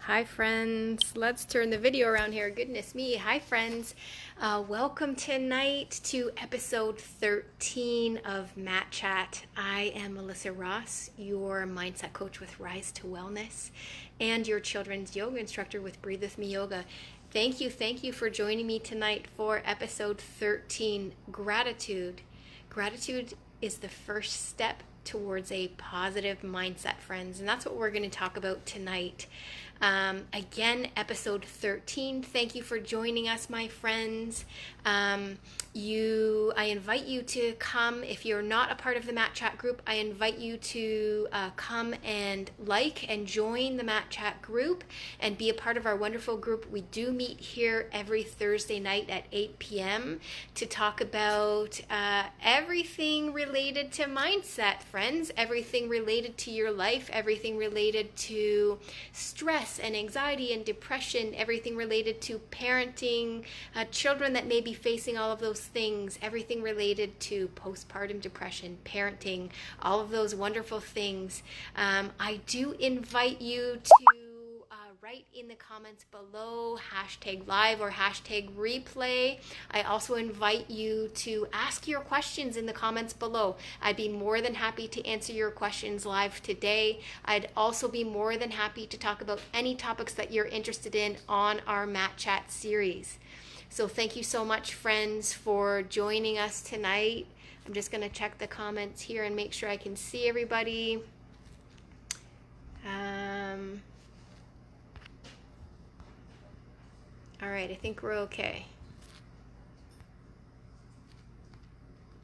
Hi friends, let's turn the video around here. Goodness me. Hi friends. Welcome tonight to episode 13 of Mat Chat. I am Melissa Ross, your mindset coach with Rise to Wellness and your children's yoga instructor with Breathe With Me Yoga. Thank you for joining me tonight for episode 13, Gratitude. Gratitude is the first step towards a positive mindset, friends, and that's what we're going to talk about tonight. Again, episode 13. Thank you for joining us, my friends. I invite you to come. If you're not a part of the Mat Chat group, I invite you to come and like and join the Mat Chat group and be a part of our wonderful group. We do meet here every Thursday night at 8 p.m. to talk about everything related to mindset, friends, everything related to your life, everything related to stress and anxiety and depression, everything related to parenting, children that may be facing all of those things, everything related to postpartum depression, parenting, all of those wonderful things. I do invite you to write in the comments below #live or #replay. I also invite you to ask your questions in the comments below. I'd be more than happy to answer your questions live today. I'd also be more than happy to talk about any topics that you're interested in on our Mat Chat series. So thank you so much, friends, for joining us tonight. I'm just going to check the comments here and make sure I can see everybody. All right, I think we're okay.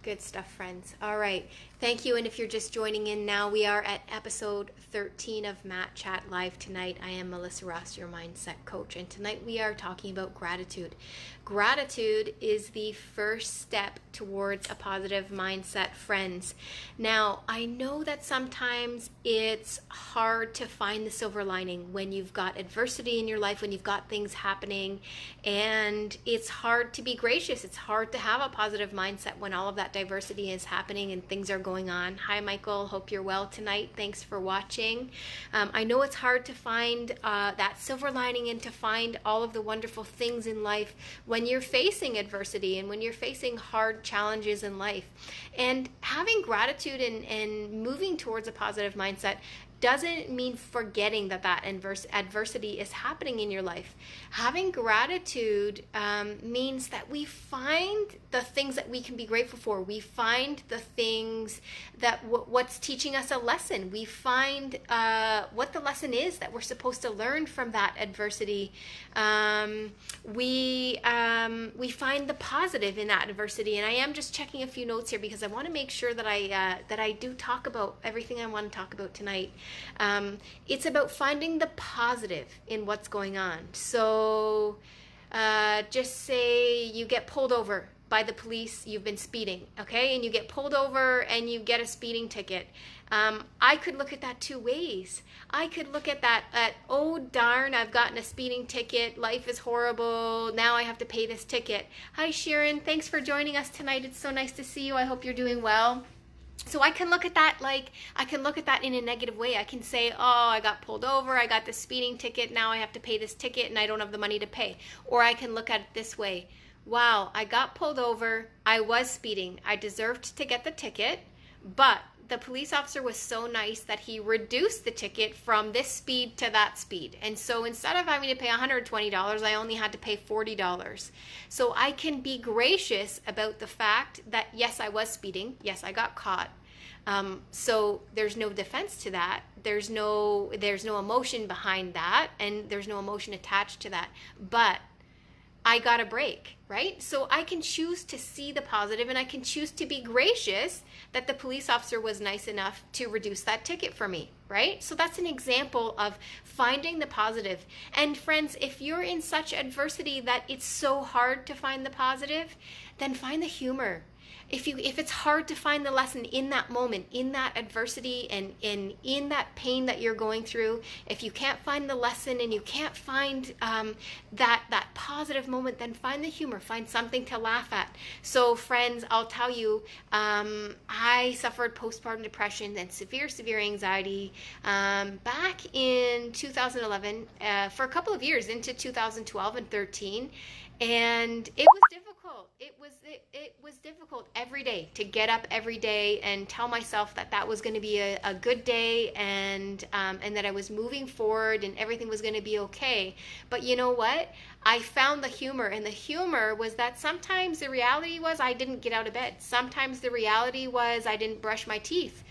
Good stuff, friends. All right, thank you. And if you're just joining in now, we are at episode 13 of Mat Chat Live tonight. I am Melissa Ross, your mindset coach, and tonight we are talking about gratitude. Gratitude is the first step towards a positive mindset, friends. Now, I know that sometimes it's hard to find the silver lining when you've got adversity in your life, when you've got things happening, and it's hard to be gracious. It's hard to have a positive mindset when all of that diversity is happening and things are going on. Hi, Michael. Hope you're well tonight. Thanks for watching. I know it's hard to find that silver lining and to find all of the wonderful things in life when you're facing adversity and when you're facing hard challenges in life. And having gratitude and moving towards a positive mindset doesn't mean forgetting that adversity is happening in your life. Having gratitude means that we find the things that we can be grateful for. We find the things that what's teaching us a lesson. We find what the lesson is that we're supposed to learn from that adversity. We find the positive in that adversity. And I am just checking a few notes here because I want to make sure that I do talk about everything I want to talk about tonight. It's about finding the positive in what's going on. So just say you get pulled over by the police, you've been speeding, okay? And you get pulled over and you get a speeding ticket. I could look at that two ways. I could look at that oh darn, I've gotten a speeding ticket, life is horrible, now I have to pay this ticket. Hi Sharon, thanks for joining us tonight. It's so nice to see you. I hope you're doing well. So I can look at that in a negative way. I can say, oh, I got pulled over, I got this speeding ticket, now I have to pay this ticket and I don't have the money to pay. Or I can look at it this way. Wow, I got pulled over, I was speeding, I deserved to get the ticket, but the police officer was so nice that he reduced the ticket from this speed to that speed. And so instead of having to pay $120, I only had to pay $40. So I can be gracious about the fact that, yes, I was speeding. Yes, I got caught. So there's no defense to that. There's no emotion behind that, and there's no emotion attached to that. But I got a break, right? So I can choose to see the positive, and I can choose to be gracious that the police officer was nice enough to reduce that ticket for me, right? So that's an example of finding the positive. And friends, if you're in such adversity that it's so hard to find the positive, then find the humor. if it's hard to find the lesson in that moment, in that adversity, and in that pain that you're going through, if you can't find the lesson and you can't find that positive moment, then find the humor, find something to laugh at. So friends, I'll tell you, I suffered postpartum depression and severe anxiety back in 2011 for a couple of years into 2012 and 13. And it was difficult. It was difficult every day to get up every day and tell myself that that was going to be a good day, and that I was moving forward and everything was going to be okay. But you know what? I found the humor, and the humor was that sometimes the reality was I didn't get out of bed. Sometimes the reality was I didn't brush my teeth.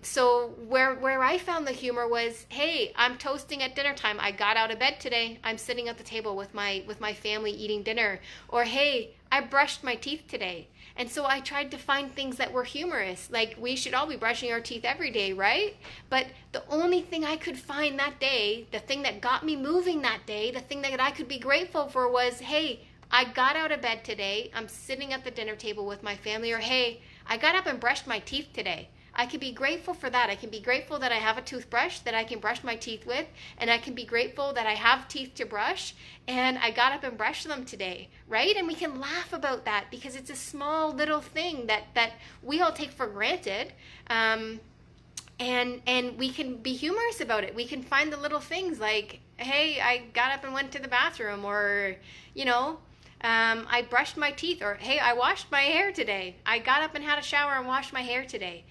So where I found the humor was, hey, I'm toasting at dinner time. I got out of bed today. I'm sitting at the table with my family eating dinner. Or hey, I brushed my teeth today. And so I tried to find things that were humorous. Like, we should all be brushing our teeth every day, right? But the only thing I could find that day, the thing that got me moving that day, the thing that I could be grateful for was, hey, I got out of bed today. I'm sitting at the dinner table with my family. Or hey, I got up and brushed my teeth today. I can be grateful for that. I can be grateful that I have a toothbrush that I can brush my teeth with, and I can be grateful that I have teeth to brush, and I got up and brushed them today, right? And we can laugh about that because it's a small little thing that we all take for granted, and we can be humorous about it. We can find the little things like, hey, I got up and went to the bathroom, or, you know, I brushed my teeth, or hey, I washed my hair today. I got up and had a shower and washed my hair today.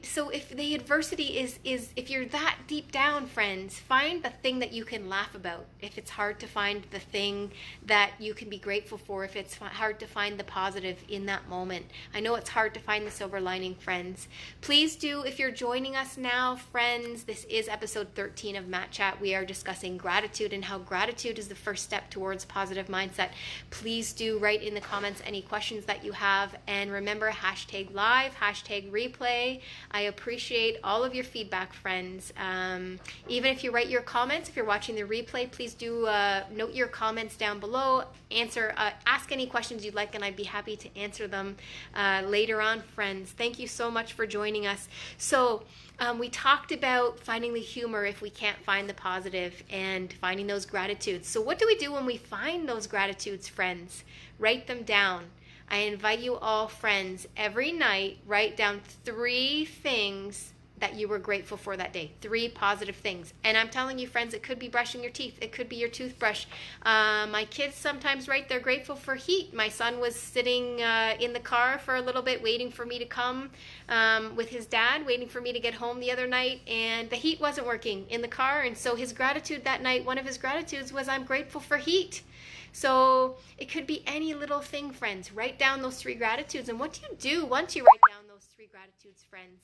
So if the adversity is if you're that deep down, friends, find the thing that you can laugh about. If it's hard to find the thing that you can be grateful for, if it's hard to find the positive in that moment. I know it's hard to find the silver lining, friends. Please do, if you're joining us now, friends, this is episode 13 of Matt Chat. We are discussing gratitude and how gratitude is the first step towards positive mindset. Please do write in the comments any questions that you have, and remember, #live, #replay. I appreciate all of your feedback, friends. Even if you write your comments, if you're watching the replay, please do note your comments down below. Ask any questions you'd like, and I'd be happy to answer them later on, friends. Thank you so much for joining us. So we talked about finding the humor if we can't find the positive, and finding those gratitudes. So what do we do when we find those gratitudes, friends? Write them down. I invite you all, friends, every night, write down 3 things that you were grateful for that day. 3 positive things. And I'm telling you, friends, it could be brushing your teeth. It could be your toothbrush. My kids sometimes write they're grateful for heat. My son was sitting in the car for a little bit waiting for me to come with his dad, waiting for me to get home the other night, and the heat wasn't working in the car. And so his gratitude that night, one of his gratitudes was, I'm grateful for heat. So it could be any little thing, friends. Write down those 3 gratitudes. And what do you do once you write down those 3 gratitudes, friends?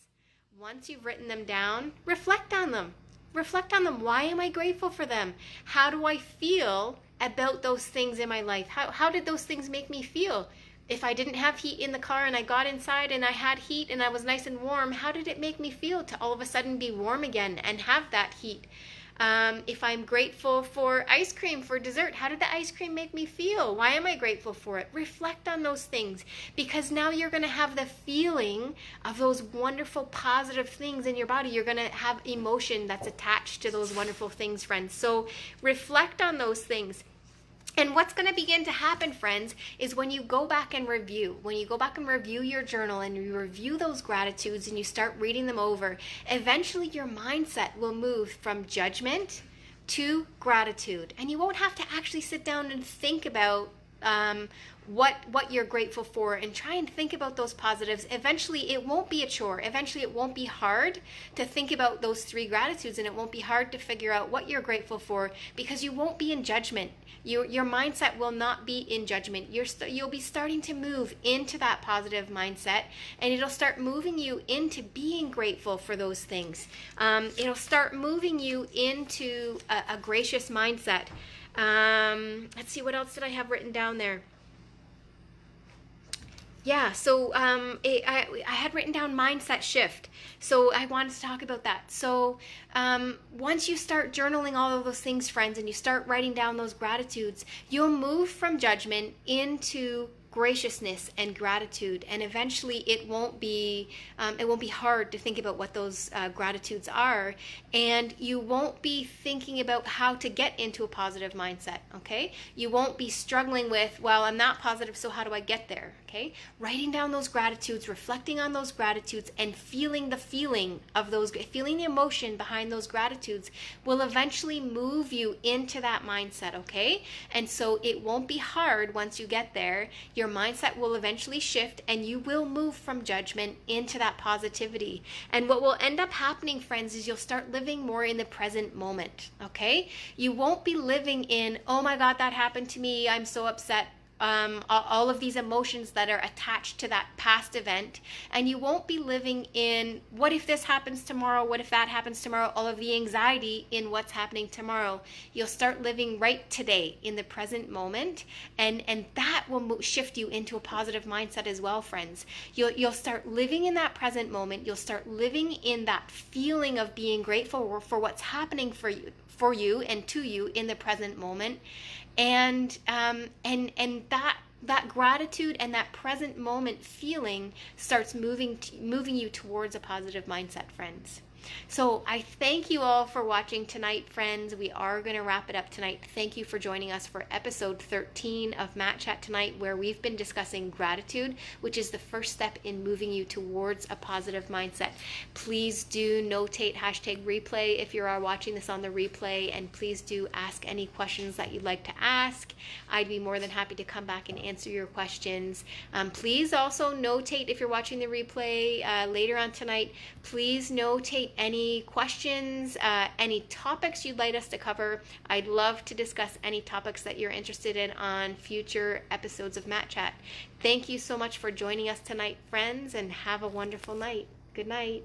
Once you've written them down, reflect on them. Reflect on them. Why am I grateful for them? How do I feel about those things in my life? How did those things make me feel? If I didn't have heat in the car and I got inside and I had heat and I was nice and warm, how did it make me feel to all of a sudden be warm again and have that heat? If I'm grateful for ice cream for dessert, how did the ice cream make me feel? Why am I grateful for it? Reflect on those things, because now you're going to have the feeling of those wonderful positive things in your body. You're going to have emotion that's attached to those wonderful things, friends. So reflect on those things. And what's going to begin to happen, friends, is when you go back and review, your journal and you review those gratitudes and you start reading them over, eventually your mindset will move from judgment to gratitude. And you won't have to actually sit down and think about what you're grateful for and try and think about those positives. Eventually it won't be a chore. Eventually it won't be hard to think about those 3 gratitudes, and it won't be hard to figure out what you're grateful for, because you won't be in judgment. Your mindset will not be in judgment. You'll be starting to move into that positive mindset, and it'll start moving you into being grateful for those things. It'll start moving you into a gracious mindset. Let's see, what else did I have written down there? Yeah, so I had written down mindset shift. So I wanted to talk about that. So once you start journaling all of those things, friends, and you start writing down those gratitudes, you'll move from judgment into graciousness and gratitude, and eventually it won't be hard to think about what those gratitudes are, and you won't be thinking about how to get into a positive mindset. Okay, you won't be struggling with, well, I'm not positive, so how do I get there? Okay, writing down those gratitudes, reflecting on those gratitudes, and feeling the feeling of those, feeling the emotion behind those gratitudes will eventually move you into that mindset. Okay, and so it won't be hard once you get there. Your mindset will eventually shift, and you will move from judgment into that positivity. And what will end up happening, friends, is you'll start living more in the present moment. Okay, you won't be living in, oh my God, that happened to me, I'm so upset, all of these emotions that are attached to that past event. And you won't be living in, what if this happens tomorrow, what if that happens tomorrow, all of the anxiety in what's happening tomorrow. You'll start living right today in the present moment, and that will shift you into a positive mindset as well, friends. You'll start living in that present moment. You'll start living in that feeling of being grateful for what's happening for you and to you in the present moment. And that gratitude and that present moment feeling starts moving you towards a positive mindset, friends. So I thank you all for watching tonight, friends. We are going to wrap it up tonight. Thank you for joining us for episode 13 of Matt Chat tonight, where we've been discussing gratitude, which is the first step in moving you towards a positive mindset. Please do notate #replay if you are watching this on the replay, and please do ask any questions that you'd like to ask. I'd be more than happy to come back and answer your questions. Please also notate, if you're watching the replay later on tonight, please notate any questions, any topics you'd like us to cover. I'd love to discuss any topics that you're interested in on future episodes of Matt Chat. Thank you so much for joining us tonight, friends, and have a wonderful night. Good night.